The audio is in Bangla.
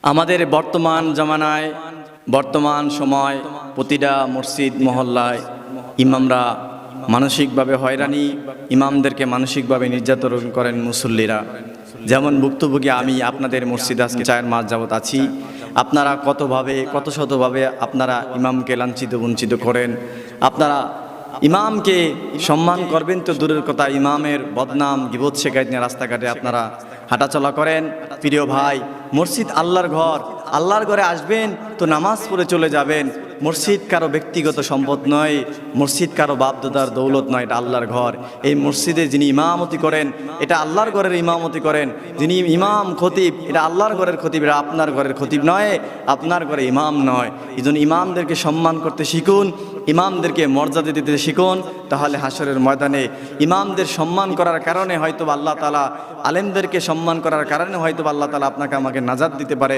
আমাদের বর্তমান জামানায় বর্তমান সময় প্রতিটা মসজিদ মহল্লায় ইমামরা মানসিকভাবে হয়রানি, ইমামদেরকে মানসিকভাবে নির্যাতন করেন মুসল্লিরা। যেমন ভুক্তভোগী আমি আপনাদের মসজিদে আজকে 4 মাস যাবত আছি। আপনারা কত শতভাবে আপনারা ইমামকে লাঞ্ছিত বঞ্চিত করেন। আপনারা ইমামকে সম্মান করবেন তো দূরের কথা, ইমামের বদনাম গিবত শেখায়ত নিয়ে রাস্তাঘাটে আপনারা হাঁটাচলা করেন। প্রিয় ভাই, মসজিদ আল্লাহর ঘর, আল্লাহর ঘরে আসবেন তো নামাজ পড়ে চলে যাবেন। মসজিদ কারো ব্যক্তিগত সম্পদ নয়, মসজিদ কারো বাপদাদার দৌলত নয়, এটা আল্লাহর ঘর। এই মসজিদে যিনি ইমামতি করেন এটা আল্লাহর ঘরের ইমামতি করেন। যিনি ইমাম খতিব এটা আল্লাহর ঘরের খতিব, এটা আপনার ঘরের খতিব নয়, আপনার ঘরে ইমাম নয়। এই জন্য ইমামদেরকে সম্মান করতে শিখুন, ইমামদেরকে মর্যাদা দিতে শিখুন। তাহলে হাসরের ময়দানে ইমামদের সম্মান করার কারণে হয়তো আল্লাহ তাআলা, আলেমদেরকে সম্মান করার কারণে হয়তো আল্লাহ তাআলা আপনাকে আমাকে নাজাত দিতে পারে।